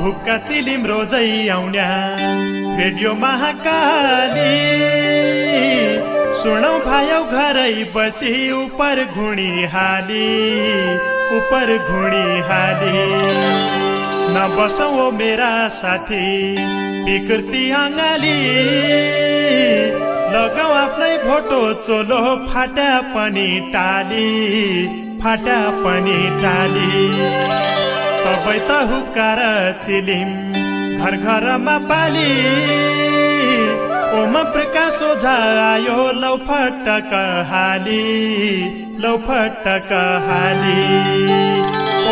हुक्का Chilima रोजै आउन्या radio Mahakali सुनौ भायौ घरै बसी उपर घुणी हाली नबसौ ओ मेरा साथी विकृति अङ्गाली लगाऊ आफ्नै भोटो चोलो फाटा पनि टाली तपाईँ त हुक्कार चिलिम घर घरमा पाली ओम प्रकाश ओझा आयो लौ फटक हाली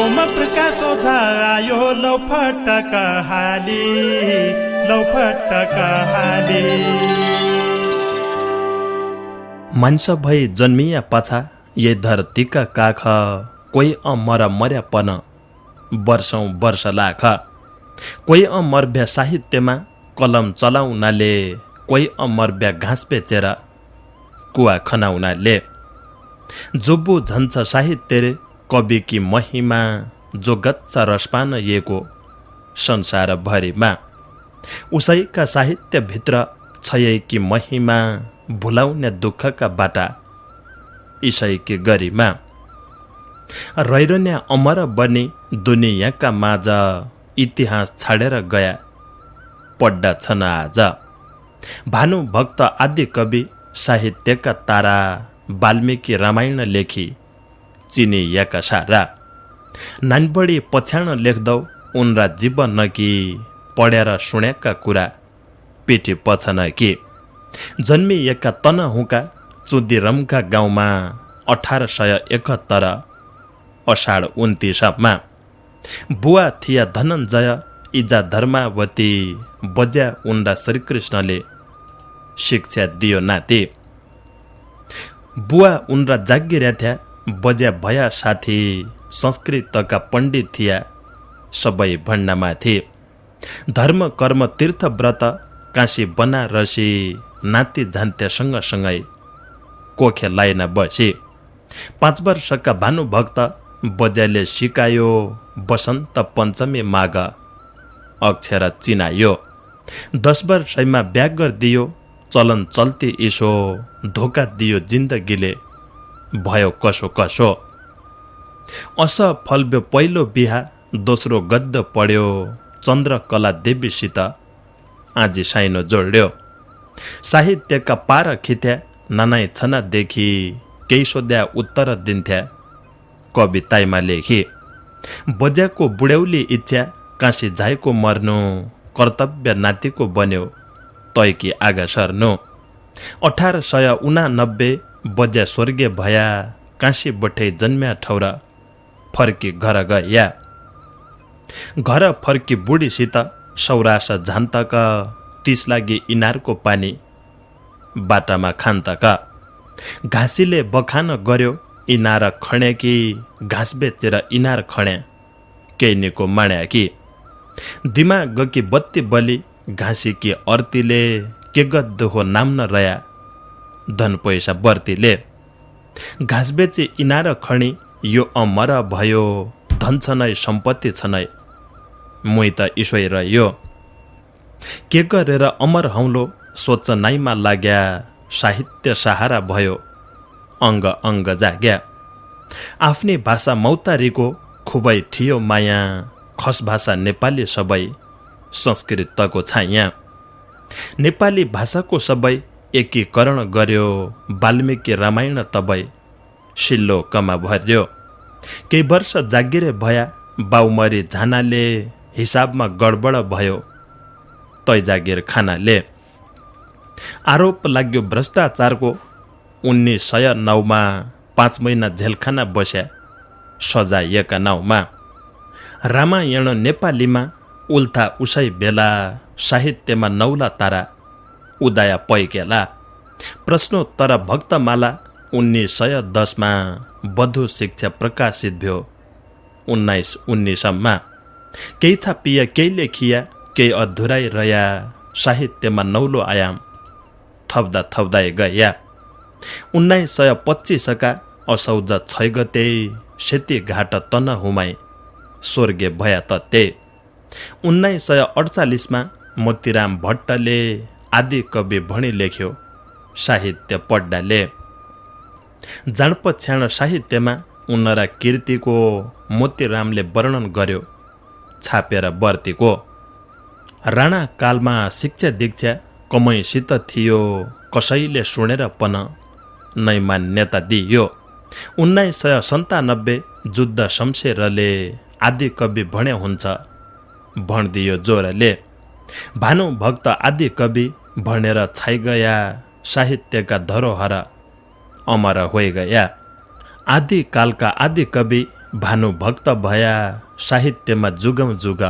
ओम प्रकाश ओझा आयो लौ फटक हाली मान्छे भई जन्मिया पाछा ये धरतीका काख कोही अमर मर्या पन वर्षौं वर्ष लाख कोही अमर्भ्या साहित्यमा कलम चलाउनाले कोही अमर्भ्या घाँस बेचेर कुवा खनाउनाले जोबु झन्छ साहित्य रे कवि की महिमा जो गच्छ रसपान येको संसार भरिमा उसैका साहित्यभित्र छयै की महिमा भुलाउने दुःखका बाटा इसैकी गरिमा रैरन्या अमर बनी दुनियाँका माझ इतिहास छाडेर गया पड्डा छन् आज भानुभक्त आदि कवि साहित्यका तारा वाल्मीकि रामायण लेखी चिनियाका सारा नानबडी पछ्याण लेख्दौ उनरा जीवन कि पढेर सुनेका कुरा पिठी पछन कि जन्मिएका तनहुँका चुदिरमका गाउँमा 1871 अषाढ 29 बुवा थिया धनञ्जय इजा धर्मावती बज्या उनरा श्रीकृष्णले शिक्षा दियो नाति बुवा उनरा जागिर्या थ्या बज्या भया साथी संस्कृतका पण्डित थिया सबै भण्डामाथि धर्म कर्म तीर्थ व्रत काशी बनारसी नाति झान्त्या सँगसँगै कोखे लाइन बसी 5 वर्षका भानुभक्त बज्याले सिकायो वसन्त पञ्चमी माघ अक्षर चिनायो 10 वर्षमा ब्याग गरिदियो चलन चल्ती इसो धोका दियो जिन्दगीले भयो कसो कसो असफल ब्यो पहिलो बिहा दोस्रो गद्द पढ्यो चन्द्रकला देवीसित आजी साइनो जोड्यो साहित्यका पार खिथ्या नानाई छनादेखि केही सोध्या उत्तर दिन्थ्या कविताइमा लेखी बज्याको बुढ्यौली इच्छा काँसी झाइको मर्नु कर्तव्य नातिको बन्यो तैकी आगा सर्नु 1889 बज्या स्वर्गीय भया काँसी बठै जन्म्या ठौरा फर्की घर गया घर फर्की बुढीसित सौरास झान्तक 30 लागि इनारको पानी बाटामा खान्तक घाँसीले बखान गर्यो इनार खण्या कि घाँस बेचेर इनार खण्या केहीको माण्या कि दिमाग कि बत्ती बली घाँसी कि अर्तीले के गद्द हो नाम न रया धन पैसा बर्तीले घाँस बेचे इनार खणी यो अमर भयो धन छनै सम्पत्ति छनै मुई त ईश्वर रह्यो के गरेर अमर हौलो सोच नाइमा लाग्या साहित्य सहारा भयो अङ्ग अङ्ग जाग्या आफ्नै भाषा मौतारीको खुबै थियो माया खस भाषा नेपाली सबै संस्कृतको छाया नेपाली भाषाको सबै एकीकरण गर्यो वाल्मीकि रामायण तबै सिल्लोकमा भर्यो केही वर्ष जागिरे भया बाउमरी झानाले हिसाबमा गडबड भयो तै जागिर खानाले आरोप लाग्यो भ्रष्टाचारको 1909 5 महिना झेलखाना बस्या सजाइएका नाउँमा रामायण नेपालीमा उल्था उसै बेला साहित्यमा नौला तारा उदय पैकेला प्रश्नोत्तर भक्तमाला 1910 बधु शिक्षा प्रकाशित भयो 1919 केही छापिया केही लेखिया केही अधुरै रह्या साहित्यमा नौलो आयाम थप्दा थप्दै गया 1925 का असौज 6 गते सेती घाट तन हुमाई स्वर्गीय भया तत्ते 1948 मोतीराम भट्टले आदि कवि भणी लेख्यो साहित्य पढ्डाले। जाणपछ्याण साहित्यमा उनरा कीर्तिको मोतीरामले वर्णन गर्यो छापेर बर्तीको। राणा कालमा शिक्षा दीक्षा कमैसित थियो कसैले सुनेर पन नै मान्यता दियो। 1997 जुद्ध शमशेरले आदि कवि भने हुन्छ भनिदियो जोरले। भानुभक्त आदि कवि भनेर छाइगया साहित्यका धरोहर अमर होइगया। आदि कालका आदि कवि भानुभक्त भया साहित्यमा जुगौं जुग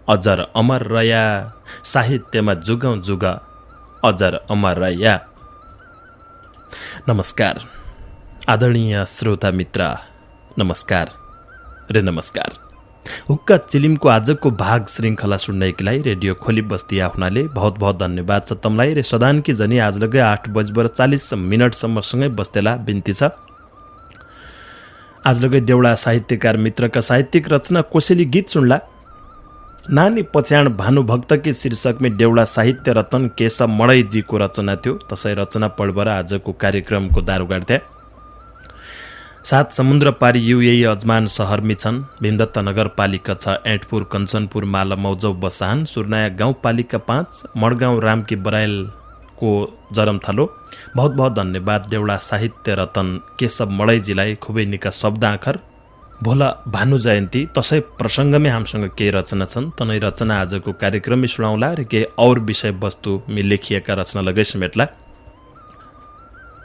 अजर अमर रया। साहित्यमा जुगौं जुग अजर अमर रया। नमस्कार आदरणीय श्रोता मित्र, नमस्कार रे नमस्कार। हुक्का चिलिमको आजको भाग श्रृङ्खला सुन्नैकीलाई रेडियो खोली बस्ती आफ्नाले बहुत बहुत धन्यवाद छ तमलाई। रे सदानकी जनी आज लगे 8:40 सँगै बस्तेला बिन्ती छ। आज लगे देउडा साहित्यकार मित्रका साहित्यिक रचना कोसेली गीत सुन्ला। नानी पछ्याण भानुभक्तकी शीर्षकमा देउडा साहित्य रतन केशव मडैजीको रचना थियो। तसै रचना पढ्बर आजको कार्यक्रमको दारो गाड्थे। 7 समुद्र पारी युएई अजमान सहरमी छन्। भीमदत्त नगरपालिका 6, एटपुर, कञ्चनपुर, माला, मौजौ, बसाहान, सुर्नाया गाउँपालिका 5, मडगाउँ, रामकी बराइलको जरमथलो। बहुत बहुत धन्यवाद देउडा साहित्य रतन केशव मडैजीलाई। खुबै निका शब्द आखर भोला भानु जयन्ती तसै प्रसङ्गमै हामीसँग केही रचना छन्। तनै रचना आजको कार्यक्रममै सुनाउला र केही और विषयवस्तुमा लेखिएका रचना लगै समेट्ला।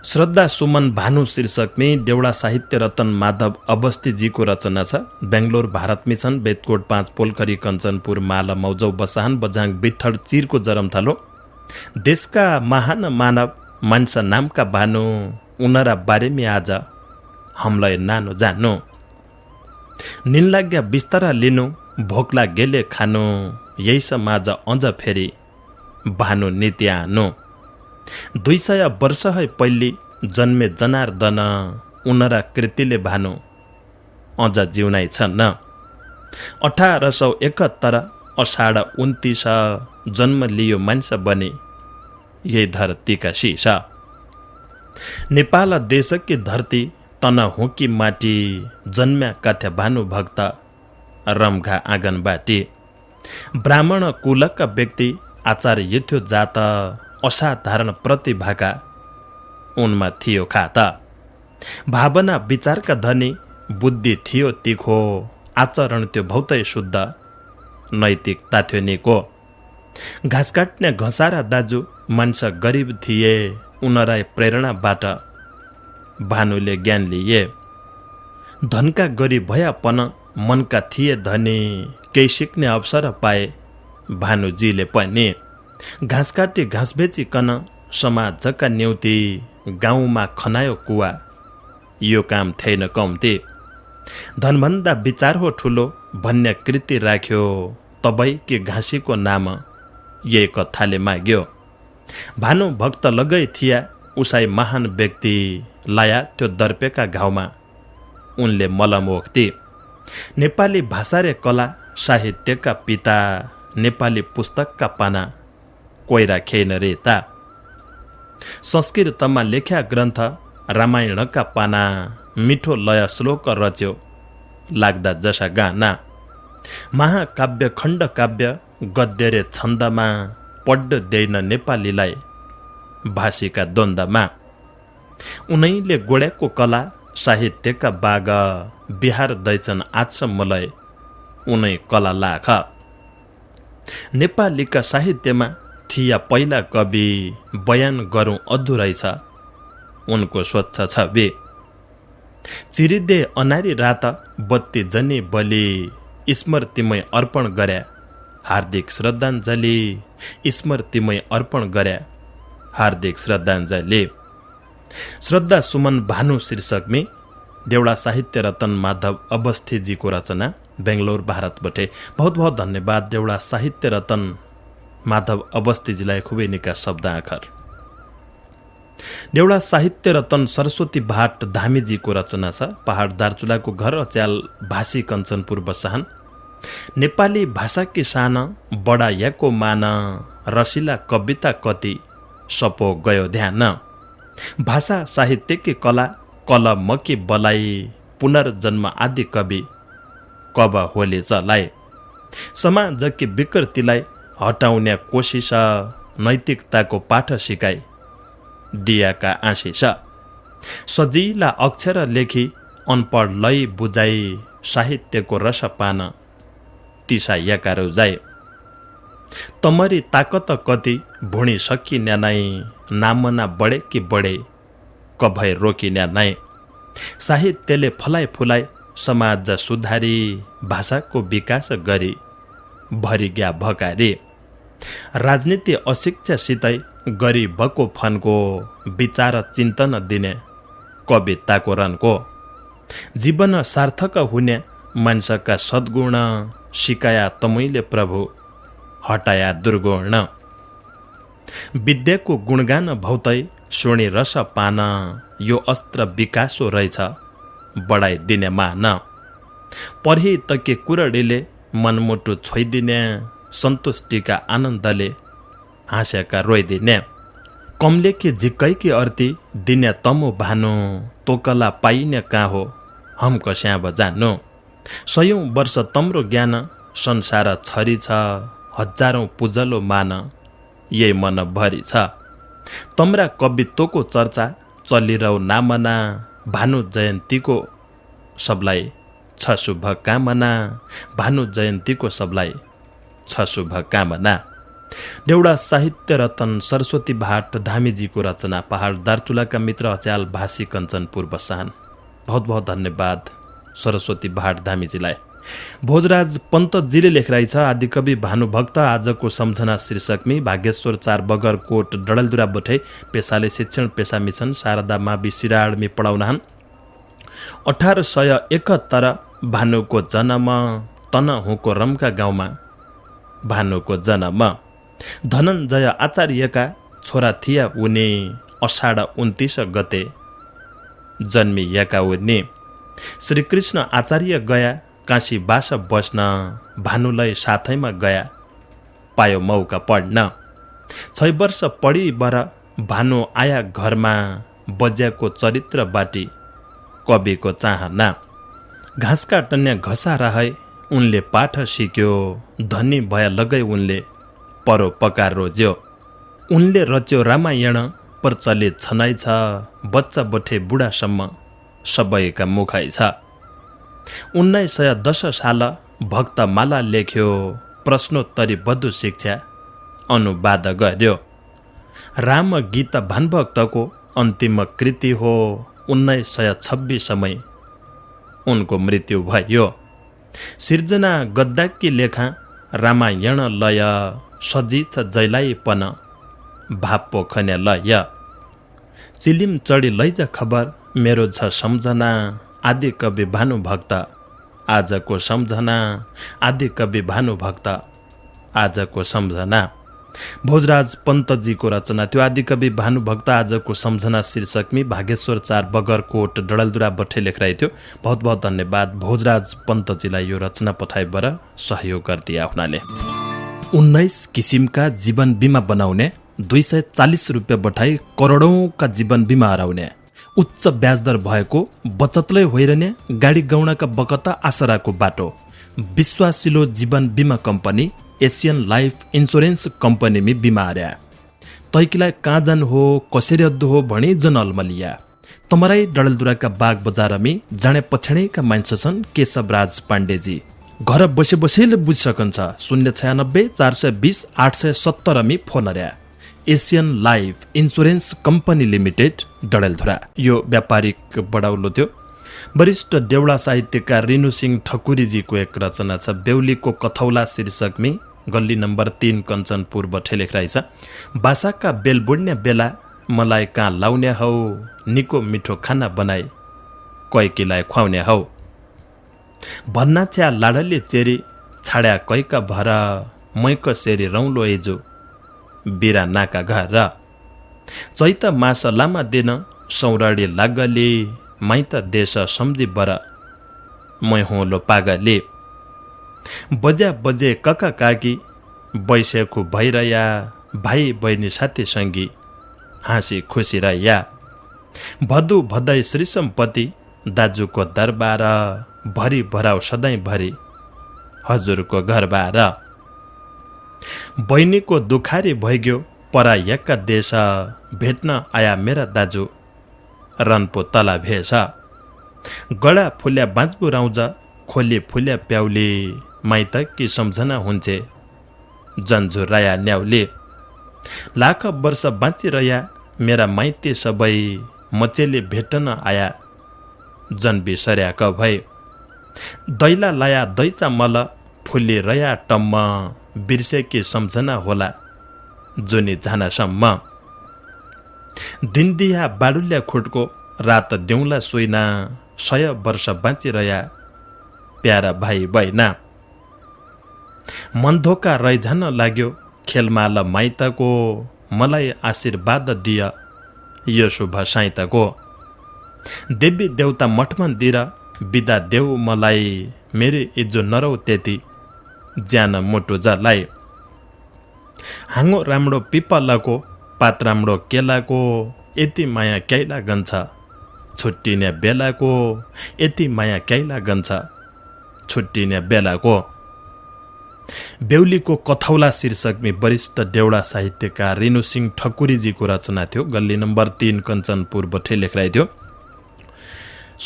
श्रद्धा सुमन भानु शीर्षकमै देउडा साहित्य रतन माधव अवस्थीजीको रचना छ। बेङ्गलोर भारतमी छन्। बेतकोट 5, पोलखरी, कञ्चनपुर, माला, मौजौ, बसाहान, बझाङ, बित्थड, चिरको जरमथलो। देशका महान मानव मान्छे नामका भानु उनरा बारेमी आज हमलाई नानो जानु। निन लाग्या बिस्तारा लिनु भोक लागेले खानु यही समाज अझ फेरि भानु नित्य आनु। 200 वर्ष है पहिले जन्मे जनार्दन उनरा कृतिले भानु अझ जिउनाइ छन्। 1871 अषाढ 29 जन्म लियो मान्छे बने यही धरतीका शीश। नेपाल देशकी धरती तन हुकी माटी जन्म्या काथ्या भानुभक्त रमघा आँगन बाटी। ब्राह्मण कुलका व्यक्ति आचार्य थियो जात असाधारण प्रतिभाका उनमा थियो खाता। भावना विचारका धनी बुद्धि थियो तिखो आचरण त्यो भौतै शुद्ध नैतिकता थियो निको। घाँस काट्ने घसारा दाजु मान्छे गरिब थिए उनराई प्रेरणाबाट भानुले ज्ञान लिए। धनका गरी भयापन मनका थिए धनी केही सिक्ने अवसर पाए भानुजीले पनि। घाँस काटी घाँस बेचिकन समाजका न्युति गाउँमा खनायो कुवा यो काम थिएन कम्ती। धनभन्दा विचार हो ठुलो भन्ने कृति राख्यो तबैकी घाँसीको नाम यही कथाले माग्यो। भानुभक्त लगै थिया उसै महान व्यक्ति लाया त्यो दर्पेका घाउमा उनले मलम ओख्ती। नेपाली भाषा र कला साहित्यका पिता नेपाली पुस्तकका पाना कोइरा खेन रेता। संस्कृतमा लेख्या ग्रन्थ रामायणका पाना मिठो लय श्लोक रच्यो लाग्दा जसा गाना। महाकाव्य खण्डकाव्य गद्य रे छन्दमा पढ्ड दैन नेपालीलाई भाषीका द्वन्द्वमा। उनैले गोड्याको कला साहित्यका बाग बिहार दैछन् आजसम्मलाई उनै कला लाख। नेपालीका साहित्यमा थिया पहिला कवि बयान गरौँ अधुरै छ उनको स्वच्छ छवि। चिरिदे अनारी रात बत्ती जनी बलि स्मृतिमै अर्पण गर्या हार्दिक श्रद्धाञ्जली। स्मृतिमै अर्पण गर्या हार्दिक श्रद्धाञ्जली। श्रद्धा सुमन भानु शीर्षकमै देउडा साहित्य रतन माधव अवस्थीजीको रचना बेङ्गलोर भारतबाट। बहुत बहुत धन्यवाद देउडा साहित्य रतन माधव अवस्थीजीलाई। खुबै निका शब्द आखर। देउडा साहित्य रतन सरस्वती भाट धामीजीको रचना छ। पहाड दार्चुलाको घर अच्याल भाषी कञ्चनपुर बसाहान नेपाली भाषाकी सान बढाएको मान रसिला कविता कति सपो गयो ध्यान भाषा साहित्यकी कला कलमकी बलाई पुनर्जन्म आदि कवि कब होली चलाए समाजकी विकृतिलाई हटाउने कोसिस नैतिकताको पाठ सिकाई दियाका आशिष सजिला अक्षर लेखी अनपढ लय बुझाई साहित्यको रस पान टिसाइएका रुजाए तमरी ताकत कति भुणी सकिने नै नामना बढे कि बढे कभै रोकिने नै साहित्यले फलाइ फुलाइ समाज सुधारी भाषाको विकास गरी भरिग्या भकारी राजनीति अशिक्षासितै गरिबको फनको विचार चिन्तन दिने कविताको रनको जीवन सार्थक हुने मान्छेका सद्गुण सिकाया तमैले प्रभु हटाया दुर्गुण विद्याको गुणगान भौतै सुनि रस पान यो अस्त्र विकासो रहेछ बढाइदिने मान पढी तके कुरडीले मनमुटु छोइदिने सन्तुष्टिका आनन्दले हाँस्याका रोइदिने कमलेकी झिक्कैकी अर्ती दिने तमु भानु तोकला पाइने कहाँ हो हमको स्याब जानु सयौं वर्ष तम्रो ज्ञान संसार छरी छ हजारौं पुजलो मान यही मन भरी छ तम्रा कवित्वको चर्चा चलिरहु नामना भानु जयन्तीको सबलाई छ शुभकामना भानु जयन्तीको सबलाई छ शुभकामना देउडा साहित्य रतन सरस्वती भाट धामीजीको रचना पहाड दार्चुलाका मित्र अच्याल भाषी कञ्चनपुर बसान बहुत बहुत धन्यवाद सरस्वती भाट धामीजीलाई भोजराज पन्तजीले लेखराइ छ आदिकवि भानुभक्त आजको सम्झना शीर्षकमी भागेश्वर 4 बगरकोट डडलदुरा बोठे पेसाले शिक्षण पेसा मिसन शारदा मावि सिराडमी पढाउनाहन् 1871 भानुको जन्म तनहुँको रम्का गाउँमा भानुको जन्म धनञ्जय आचार्यका छोरा थिया उनी अषाढ 29 गते जन्मिएका उनी श्रीकृष्ण आचार्य गया काशी बास बस्न भानुलाई साथैमा गया पायो मौका पढ्न 6 वर्ष पढी बर भानु आया घरमा बज्याको चरित्र बाटी कविको चाहना घाँस काट्ने घसा रहे उनले पाठ सिक्यो धनी भया लगै उनले परोपकार रोज्यो उनले रच्यो रामायण प्रचलित छनाइ छ बच्चा बठे बुढासम्म सबैका मुखै छ 1910 साल भक्तमाला लेख्यो प्रश्नोत्तरी बधु शिक्षा अनुवाद गर्यो राम गीत भानुभक्तको अन्तिम कृति हो 1926 मै उनको मृत्यु भयो सिर्जना गद्दाकी लेखा रामायण लय सजित जैलाइपन भाप पोखने लय चिलिम चढी लैजा खबर मेरो छ सम्झना आदि कवि भानुभक्त आजको सम्झना आदि कवि भानुभक्त आजको सम्झना भोजराज पन्तजीको रचना त्यो आदिकवि भानुभक्त आजको सम्झना शीर्षकमी भागेश्वर 4 बगरकोट डडलदुरा बठे लेखराइ थियो बहुत बहुत धन्यवाद भोजराज पन्तजीलाई यो रचना पठाइबर सहयोग गरिदिए हुनाले 19 किसिमका जीवन बिमा बनाउने 240 रुपियाँ बठाई करोडौंका जीवन बिमा हराउने उच्च ब्याजदर भएको बचतलाई होइरने गाडी गौणाका बकता आसराको बाटो विश्वासिलो जीवन बिमा कम्पनी एसियन लाइफ इन्सुरेन्स कम्पनीमी बिमा हार्या तैकीलाई कहाँ जानु हो कसरी अद्दु हो भनी जनअलमलिया तमराई डडलदुराका बाग बजारमी जाने पछाडिका मान्छे छन् केशवराज पाण्डेजी घर बसे बसेले बुझिसकन्छ 096 420 870 me phone हर्या Asian life insurance company limited Dadeldhura यो व्यापारिक बढाउलो थियो वरिष्ठ देउडा साहित्यकार रिनु सिंह ठकुरीजीको एक रचना छ बेउलीको कथौला शीर्षकमी गल्ली नम्बर 3 कञ्चनपुर बठे लेखराइ छ बासाका बेल बुड्ने बेला मलाई कहाँ लाउने हौ निको मिठो खाना बनाई कैकीलाई खुवाउने हौ भन्ना छ्या लाडले चेरी छाड्या कैका भर मैक सेरी रौलो एजो बिरा नाका घर चैत मास लामा दिन सौराडी लागले माइत देश सम्झी बर मै होलो पागले बजा बजे कका काकी बैसेको भइरया भाइ बहिनी साथी सङ्गी हाँसी खुसी रह्या भदु भदै श्री सम्पत्ति दाजुको दरबार भरि भराउ सधैँभरि हजुरको घरबार बहिनीको दुखारी भइग्यो परायका देश भेट्न आया मेरा दाजु रन्पो तला भेष गडा फुल्या बाँचबुराउँछ खोली फुल्या प्याउली माइत कि सम्झना हुन्छे जन्झु राया न्याउले लाख वर्ष बाँचिरह्या मेरा माइती सबै मचेली भेट्न आया जन्बी सर्याक भए दैला लाया दैचा मल फुली रया टम्म बिर्सेकी सम्झना होला जुनी झानासम्म दिनदिया बाडुल्या खुटको रात देउला सोइना 100 वर्ष बाँचिरह्या प्यारा भाइ बहिना मनधोका रैझान लाग्यो खेलमाल माइतको मलाई आशीर्वाद दिय यो शुभ साइतको देवी देउता मठमन्दिर बिदा देऊ मलाई मेरी इज्जो नरौ त्यति ज्यान मुटु जलाई हाँगो राम्रो पिपलको पात राम्रो केलाको यति माया क्याइला गन्छ छुट्टिने बेलाको यति माया क्याइला गन्छ छुट्टिने बेलाको बेहुलीको कथौला शीर्षकमा वरिष्ठ देउडा साहित्यकार रेणु सिंह ठकुरीजीको रचना थियो। गल्ली नम्बर 3 कञ्चनपुर बठे लेखराइ थियो।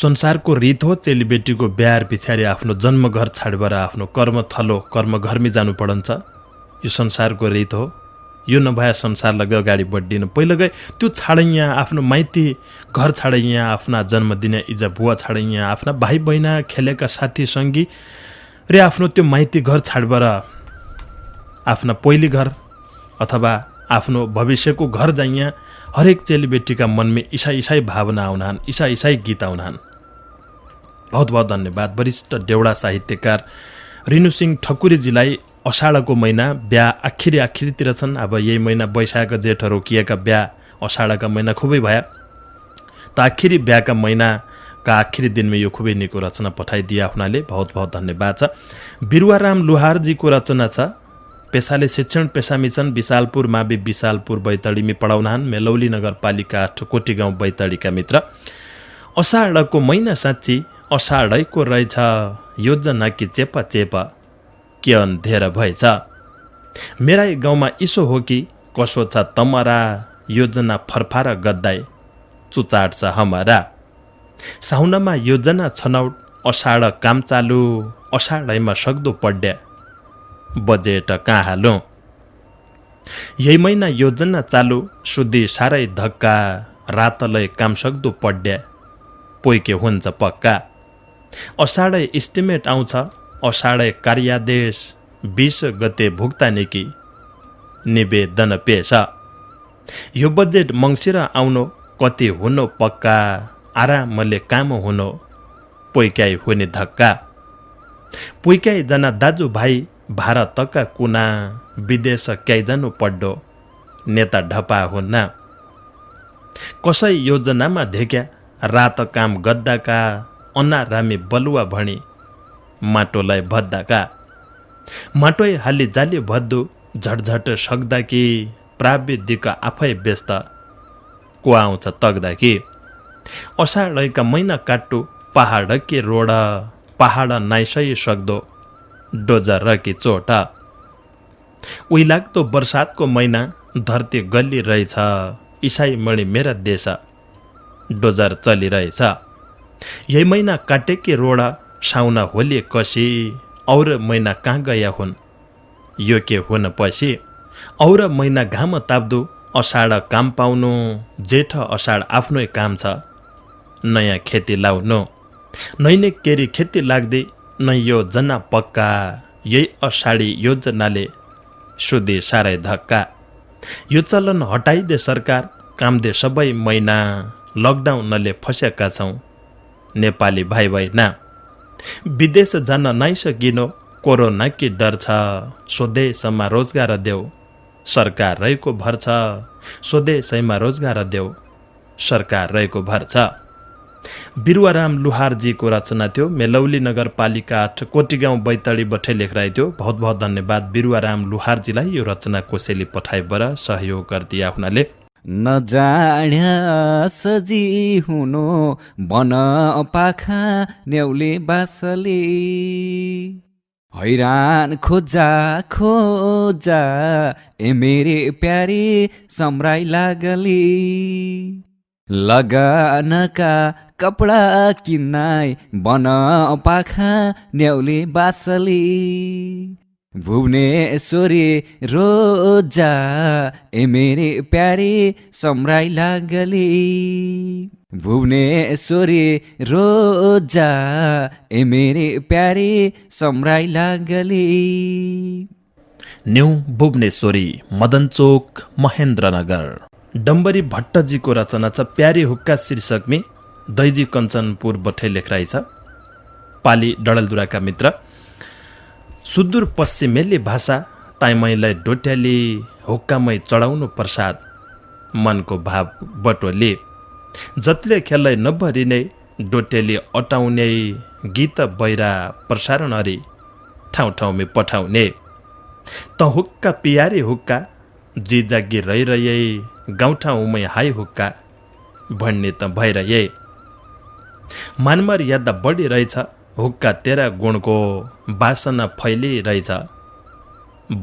संसारको रीत हो चेलीबेटीको बिहार पछाडि आफ्नो जन्मघर छाडेर आफ्नो कर्मथलो कर्मघरमै जानु पडन्छ। यो संसारको रीत हो। यो नभए संसारलाई अगाडि बढ्दिन। पहिला गए त्यो छाडैया आफ्नो माइती घर छाडैया आफ्ना जन्मदिने इजा बुवा छाडैया आफ्ना भाइ बहिना खेलेका साथी सङ्गी रे आफ्नो त्यो माइती घर छाडेर आफ्ना पहिली घर अथवा आफ्नो भविष्यको घर जाइया हरेक चेलीबेटीका मनमे ईसाई भावना आउनान्, ईसाई गीत आउनान्। बहुत बहुत धन्यवाद वरिष्ठ देउडा साहित्यकार रेणु सिंह ठकुरीजीलाई। अषाढको महिना बिहा आखिरीतिर छन्। अब यही महिना वैशाख जेठ रोकिएका बिहा अषाढका महिना खुबै भया त आखिरी बिहाका महिनाका आखिरी दिनमा यो खुबै निको रचना पठाइदिए आफ्नाले बहुत बहुत धन्यवाद छ। बिरुवाराम लुहारजीको रचना छ। पेसाले शिक्षण पेसामी छन्। विशालपुर मावि विशालपुर बैतडीमी पढाउनान्। मेलौली नगरपालिका 8 कोटी गाउँ बैतडीका मित्र। अषाढको महिना साँच्ची अषाढैको रहेछ योजना कि चेपा चेपा के अन्धेर भएछ। मेरै गाउँमा इसो हो कि कसो छ तमरा योजना फरफार गद्दाई चुचाट छ हमारा। साउनमा योजना छनौट अषाढ काम चालु अषाढैमा सक्दो पड्या बजेट कहाँ हालौँ। यही महिना योजना चालु सुधी साह्रै धक्का रातलै काम सक्दो पड्या पोइके हुन्छ पक्का। अषाढै इस्टिमेट आउँछ अषाढै कार्यादेश 20 गते भुक्तानी कि निवेदन पेश। यो बजेट मङ्सिर आउनु कति हुनु पक्का आरामले काम हुनु पोइकाइ हुने धक्का। पोइकाइ जना दाजुभाइ भारतका कुना विदेश क्याइ जानु पड्डो नेता ढपा हुन्न। कसै योजनामा धेक्या रात काम गद्दाका अनारामी बलुवा भणी माटोलाई भद्दाका। माटोै हाली जाली भद्दु झटझट सक्दा कि प्राविधिक आफै व्यस्त को आउँछ तग्दा कि। अषाढैका महिना काट्टु पहाड कि रोड पहाड नाइसै सक्दो डोजर कि चोट। उही लाग्दो बर्सातको महिना धरती गल्ली रहेछ इसाई मणि मेरा देश डोजर चलिरहेछ। यही महिना काटे कि रोड साउना होली कसी और महिना कहाँ गया हुन् यो के हुन पछि। और महिना घाम ताप्दो अषाढ काम पाउनु जेठ अषाढ आफ्नै काम छ नयाँ खेती लाउनु। नैने केरी खेती लाग्दै नै यो जना पक्का यही अषाढी योजनाले सुधी साह्रै धक्का। यो चलन हटाइदे सरकार काम दे सबै महिना लकडाउनले फसेका छौँ नेपाली भाइ बहिना। विदेश जान नसकिनो कोरोना कि डर छ स्वदेशमा रोजगार देऊ सरकार रहेको भर छ स्वदेशैमा रोजगार देऊ सरकार रहेको भर छ। बिरुवाराम लुहारजीको रचना थियो। मेलौली नगरपालिका 8 कोटीगाउँ बैतडी बठे लेखराई थियो। बहुत बहुत धन्यवाद बिरुवाराम लुहारजीलाई यो रचना कोसेली पठाइबर सहयोग गरिदिए आफ्नाले। नजाड्या सजी हुनु बन पाखा न्याउले बासले हैरान खोजा खोजा ए मेरे प्यारे सम्राई लागली लगानका कपडा किन्नाई बन पाखा न्याउले बासली भुवनेश्वरी रोजा ए मेरे प्यारे सम्राई लागली भुवनेश्वरी रोजा ए मेरे प्यारे सम्राई लागली। न्यू भुवनेश्वरी मदनचोक महेन्द्रनगर। डम्बरी भट्टजीको रचना छ प्यारी हुक्का शीर्षकमी दैजी कञ्चनपुर बठे लेखराई छ। पाली डडलदुराका मित्र। सुदूर पश्चिमेली भाषा ताइमैलाई डोट्याली हुक्कामै चढाउनु प्रसाद मनको भाव बटोली जतिले खेल्दै नभरिने डोटेली अटाउने गीत बैरा प्रसारण अरी ठाउँ ठाउँमै पठाउने त हुक्का पियारी हुक्का जिजागी रहिरहे गाउँठाउँमै हाई हुक्का भन्ने त भइरहे मानमर्यादा बढी रहेछ हुक्का तेरा गुणको वासना फैलिरहेछ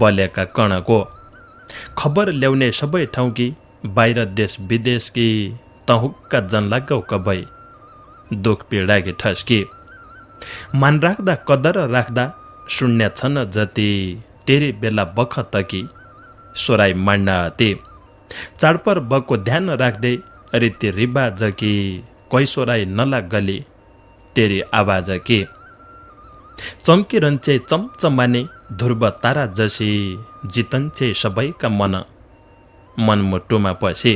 बलेका कणको खबर ल्याउने सबै ठाउँकी बाहिर देश विदेशकी त हुक्का जनलागौ कबै दुख पीडाकी ठस्की मान राख्दा कदर राख्दा शून्य छन् जति तेरी बेला बखतकी सोराई माण्न अति चाडपर बको ध्यान राख्दै रीति रिवाज कि कैसोराई नलागली तेरी आवाज कि चम्की रन्चे चम्चमाने ध्रुव तारा जसी जितन्चे सबैका मनमुटुमा पसी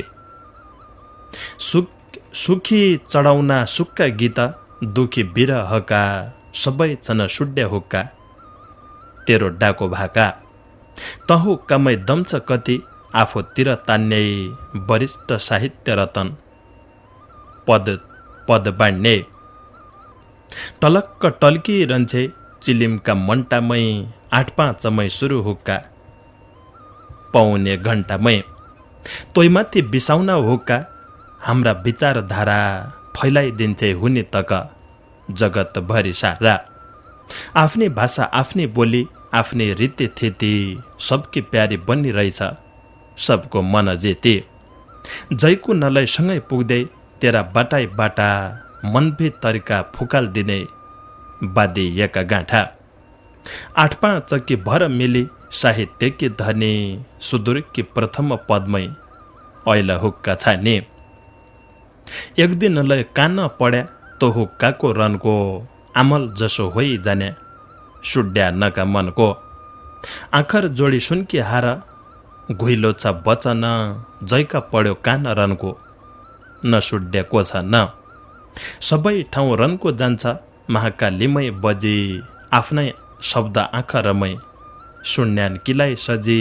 सुखी चढाउना सुक्का गीत दुखी बिरहका सबै छन् सुड्य हुक्का तेरो डाको भाका तहु कमै दम्छ कति आफूतिर तान्ने वरिष्ठ साहित्य रतन पद बाँड्ने टलक्क टल्की रन्छे चिलिमका मन्टामै 8-5मै सुरु हुक्का पाउने घण्टामै तोइमाथि बिसाउन हुक्का हाम्रा विचारधारा फैलाइदिन्छे हुने तक जगत भरि सारा आफ्नै भाषा आफ्नै बोली आफ्नै रीतिथिति सबकी प्यारी बनिरहेछ सबको मन जेती जैको नलै सँगै पुग्दै तेरा बाटाई बाटा मनभित्रका फुकाल दिने बादिएका गाँठा 8-5 भर मिली साहित्यकी धनी सुदूरकी प्रथम पदमै ऐल हुक्का छाने एक दिनलाई कान पड्या तो हुक्काको रनको आमल जसो होइ जाने सुड्या नका मनको आखर जोडी सुनकी हार घुइलो छ वचन जैका पढ्यो कान रनको नसुड्याको छ न सबै ठाउँ रनको जान्छ महाकालीमै बजी आफ्नै शब्द आँखरमै सुन्यान किलाई सजी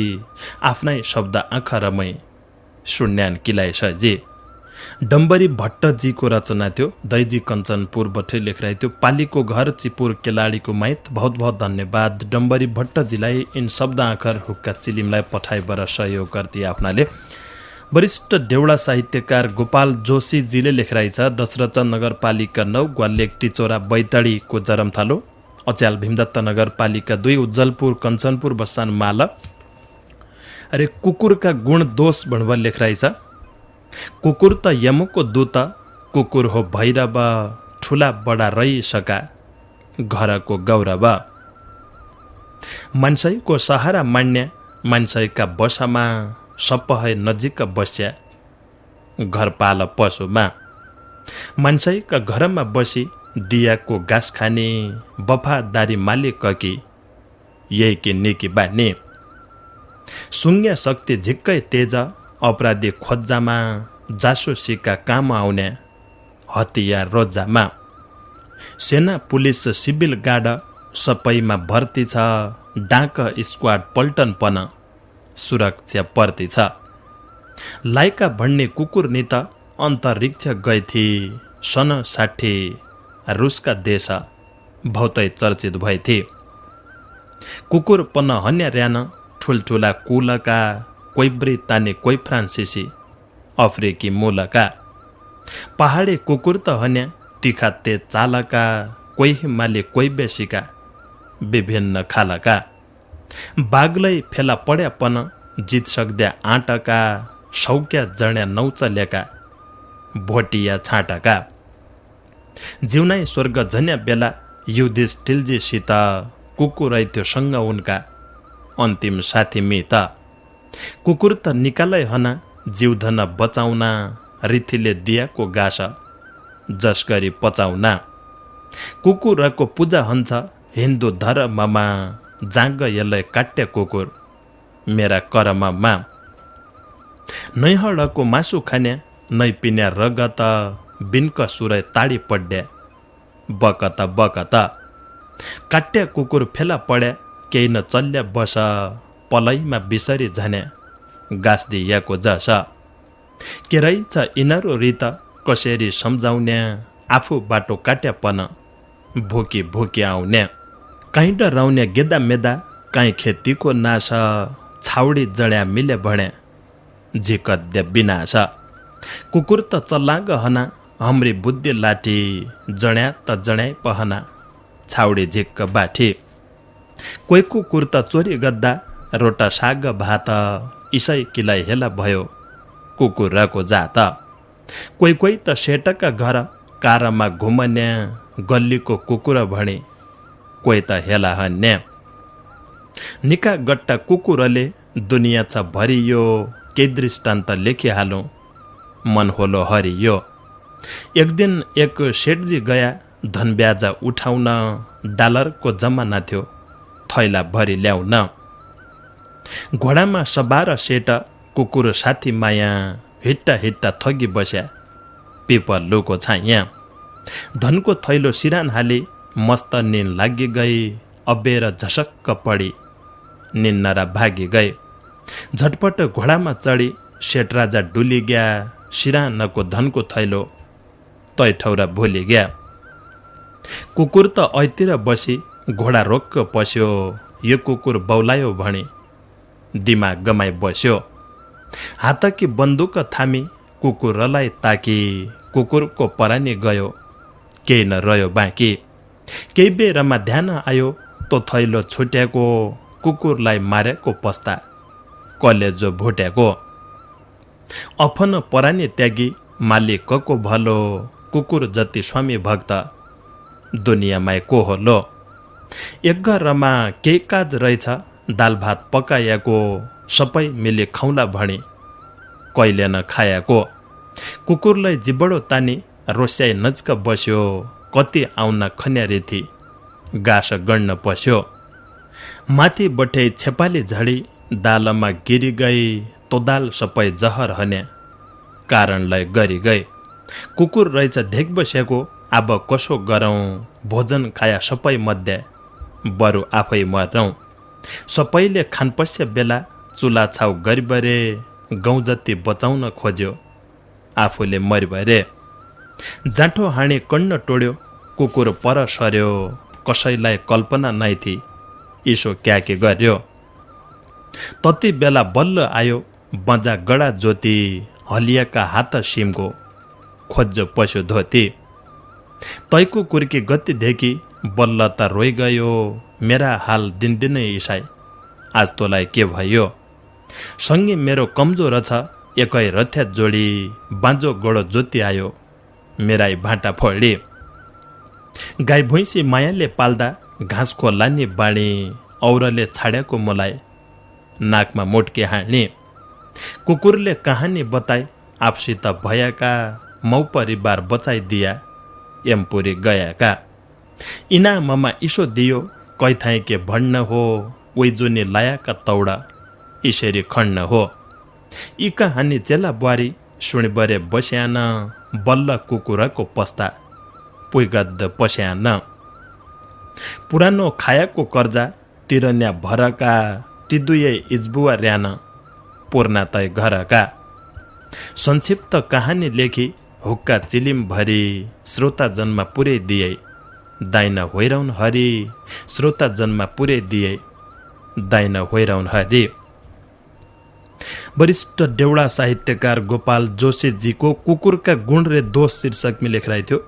आफ्नै शब्द आँखरमै सुन्यान किलाई सजी डम्बरी भट्टजीको रचना थियो। दैजी कञ्चनपुर बठे लेखराई थियो। पालीको घर चिपुर केलाडीको माइत बहुत बहुत धन्यवाद डम्बरी भट्टजीलाई इन शब्द आँखर हुक्का चिलिमलाई पठाइबर सहयोग गरिदिए आफ्नाले। वरिष्ठ देउडा साहित्यकार गोपाल जोशीजीले लेखराई छ दशरथ नगरपालिका 9 ग्वालेक टिचोरा बैतडीको जरमथालो अच्याल भीमदत्त नगरपालिका 2 उज्जलपुर कञ्चनपुर बस्सान माल अरे कुकुरका गुण दोष भन्वर लेखराई छ कुकुर त यमको दूत कुकुर हो भैरव ठुला बडा रहिसका घरको गौरव मान्छेको सहारा मान्ने मान्छेका बसामा सपहै नजिक बस्या घरपाल पशुमा मान्छेका घरमा बसी दियाको घाँस खाने वफादारी मालिक कि यही कि निकी बानी शून्य शक्ति झिक्कै तेज अपराधी खोज्जामा जासुसीका काम आउने हतियार रोजामा सेना पुलिस सिभिल गार्ड सबैमा भर्ती छ डाक स्क्वाड पल्टन पन सुरक्षा पर्ती छ लाइका भन्ने कुकुर नि त अन्तरिक्ष गएथी सन 60 रुसका देश बहुतै चर्चित भएथे। कुकुर पन हन्या र्यान ठुल्ठुला कुलका, कोही ब्रितानी कोही फ्रान्सिसी अफ्रिकी मूलका। पहाडी कुकुर त हन्या तिखा तेज चालका, कोही हिमाली कोही बेसीका विभिन्न खालका। बाग्लै फेला पड्या पन जित सक्द्या आँटका, सौक्या जड्या नौचलेका भोटिया छाँटाका। जिउनाइ स्वर्ग झन्या बेला युधिष्ठिरजीसित कुकुरै थियो सँग उनका अन्तिम साथी मित। कुकुर त निकालै हना जिउधन बचाउना, रिथिले दियाको गाँस जसगरी पचाउना। कुकुरको पूजा हुन्छ हिन्दू धर्ममा, जाँग यसलाई काट्या कुकुर मेरा कर्ममा। नैहडको मासु खान्या, नै पिन्या रगत, बिन्क सुरै ताडी पड्या बकत बकत। काट्या कुकुर फेला पड्या, केही न चल्या बस, पलैमा बिसरी झन्या गाँसदियाको जस। के रहेछ यिनीहरू रीत कसरी सम्झाउन्या, आफू बाटो काट्या पन भुकी भुकी आउन्या। काहीँ डराउन्या गेदा मेदा, काहीँ खेतीको नाश, छाउडी जड्या मिले भण्या झिकद्या विनाश। कुकुर त चल्लाग हना हाम्री बुद्धि लाठी, जड्या त जड्याइ पहना छाउडी झिक्क बाठी। कोही कुकुर त चोरी गद्दा, रोटा साग भात, इसै किलाई हेला भयो कुकुरको जात। कोही कोही त सेटका घर कारमा घुमन्या, गल्लीको कुकुर भणी कोही त हेला हन्या। निका गट्टा कुकुरले दुनियाँ छ भरियो, केही दृष्टान्त लेखिहालौँ मन होलो हरियो। एक दिन एक सेठजी गया धन ब्याज उठाउन, डालरको जमाना थियो थैला भरि ल्याउन। घोडामा सवार सेट कुकुर साथी माया, हिट्टा हिट्टा थगी बस्या पिपलुको छाया। धनको थैलो सिरान हाली मस्त निन लागि गई, अबेर झसक्क पडी निन्नरा भागी गए। झटपट घोडामा चढी सेठ राजा डुली गया, सिरानको धनको थैलो तै ठौरा भुली गया। कुकुर त ऐतिर बसी घोडा रोक्क पस्यो, यो कुकुर बौलायो भणी दिमाग गमाई बस्यो। हातकी बन्दुक थामी कुकुरलाई ताकी, कुकुरको परानी गयो केही न रह्यो बाँकी। केही बेरमा ध्यान आयो तो थैलो छुट्याएको, कुकुरलाई मारेको पस्ता कलेजो भुट्याएको। अफन परानी त्यागी मालिकको भलो, कुकुर जति स्वामी भक्त दुनियाँमा को होलो। एक घरमा केही काज रहेछ दाल भात पकाएको, सबै मिली खौला भणी कहिले न खाएको। कुकुरलाई जिबडो तानी रोस्याई नच्क बस्यो, कति आउन खन्या रेथी गाँस गण्न पस्यो। माथि बठे छेपाली झडी दालमा गिरी गई, तो दाल सबै जहर हन्या कारणलाई गरी गए। कुकुर रहेछ धेक बसेको, अब कसो गरौँ, भोजन खाया सबै मध्ये बरु आफै मरौँ। सबैले खानपस्या बेला चुला छाउ गरिबरे, गाउँ जति बचाउन खोज्यो आफूले मरिबरे। जाँठो हाणी कन्न टोड्यो, कुकुर पर सर्यो, कसैलाई कल्पना नै थी इसो क्याके गर्यो। तति बेला बल्ल आयो बजा गडा ज्योति, हलियाका हात सिमको खोज्ज पस्यो धोती। तैको कुर्की गति देखी बल्ल त रोइ गयो, मेरा हाल दिनदिनै इसाई आज तँलाई के भयो। सँगै मेरो कमजोर छ एकै रथ्या जोडी, बाँझो गोडो ज्योति आयो मेराई भाँटा फोडी। गाई भैँसी मायाले पाल्दा घाँसको लानी बाणी, औरले छाड्याको मलाई नाकमा मोटके हाल्ने। कुकुरले कहानी बताई आफसित भएका, मौ परिवार बचाइदिया एमपुरी गएका। इनाममा इसो दियो कैथाइ के भन्न हो, उही जुनी लायाका तौडा इसरी खण्ड हो। यी कहानी चेला बुहारी सुनिबरे बस्यान, बल्ल कुकुरको पस्ता पुइगद्द पस्यान। पुरानो खायाको कर्जा तिरन्या भरका, ती दुयै इजबुवा र्यान पूर्णतय घरका। संक्षिप्त कहानी लेखी हुक्का चिलिम भरी श्रोता जन्म पुरै दिए दाइना होइरौन हरि श्रोता जन्म पुरै दिए दाइना होइरौन हरि। वरिष्ठ देउडा साहित्यकार गोपाल जोशीजीको कुकुरका गुण रे दोष शीर्षकमा लेखराइ थियो।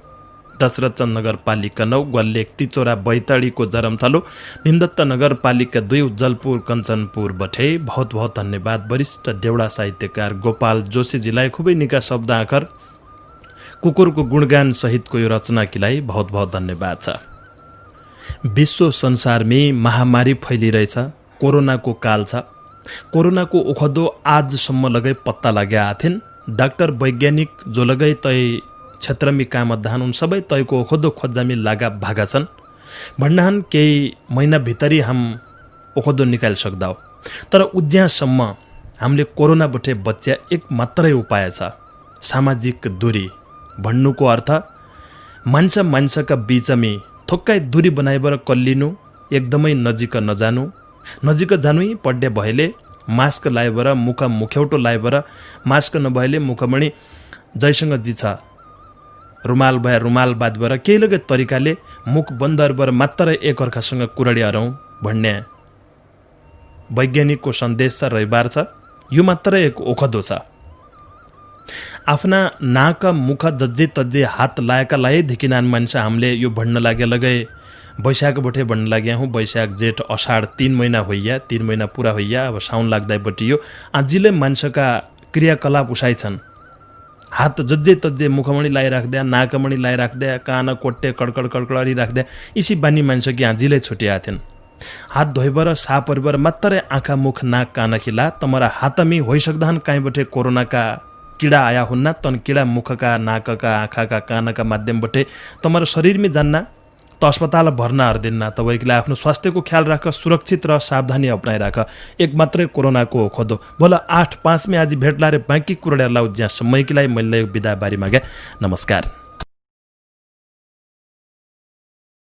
दशरथ नगरपालिका 9 ग्वालियर तिचोरा बैतडीको जरमथलो निमदत्त नगरपालिका 2 उज्जलपुर कञ्चनपुर बठे। बहुत बहुत धन्यवाद वरिष्ठ देउडा साहित्यकार गोपाल जोशीजीलाई। खुबै निका शब्द आखर कुकुरको गुणगान सहितको यो रचनाकीलाई बहुत बहुत धन्यवाद छ। विश्व संसारमै महामारी फैलिरहेछ, कोरोनाको काल छ। कोरोनाको ओखदो आजसम्म लगै पत्ता लाग्या आथेन। डाक्टर वैज्ञानिक जो लगै तय क्षेत्रमी काम धान उन सबै तयको ओखदो खोज्जामी लागा भागा छन्। भन्नाहन केही महिना भित्री हम ओखदो निकाल सक्दा हो। तर उज्यासम्म हामीले कोरोनाबाट बच्या एक मात्रै उपाय छ, सामाजिक दूरी। भन्नुको अर्थ मान्छका बीचमी थोक्कै दूरी बनाइबर कल्लिनु, एकदमै नजिक नजानु। नजिक जानु पड्डे भएले मास्क लाइबर मुख मुखेउटो लाइबर, मास्क नभएले मुखमणि जैसँग जी छ रुमाल भए रुमाल बाँधबर केही लगे तरिकाले मुख बन्दरबर मात्र एकअर्कासँग कुरडी हरौँ भन्ने वैज्ञानिकको सन्देश छ, रविवार छ। यो मात्र एक ओखदो छ। आफ्ना नाक मुख जज्जे तज्जे हात लाएका लाएदेखि नान मान्छे हामीले यो भन्न लागे लगै वैशाख बठे भन्न लाग्या हूँ। वैशाख जेठ अषाढ 3 महिना होइया, 3 महिना पुरा होइया। अब साउन लाग्दै बटियो। आजिले मान्छेका क्रियाकलाप उसाइ छन्। हात जज्जे तज्जे मुखमणि लाइराख्दा, नाकमणि लाइराख्दा, कान कोट्टे कडकड कडकडी राख्दा, इसी बानी मान्छे कि आजिलै छुटिया थिएन। हात धोइबर सापरिबर मात्रै आँखा मुख नाक कान खिला तमरा हातमी होइसक्दाहन काहीँबटे कोरोनाका किडा आया हुन्न। तन किडा मुखका नाकका आँखाका कानका माध्यमबाट तमरा शरीरमै जान्न त अस्पताल भर्ना हर्दिन्न। तपाईँले आफ्नो स्वास्थ्यको ख्याल राख, सुरक्षित र सावधानी अपनाइराख। एक मात्रै कोरोनाको खोदो बोला 8-5 में आज भेट्ला रे बाँकी कुराहरूलाई ज्યાં સમય કિલાય મળી વિદા બારી માગે। नमस्कार।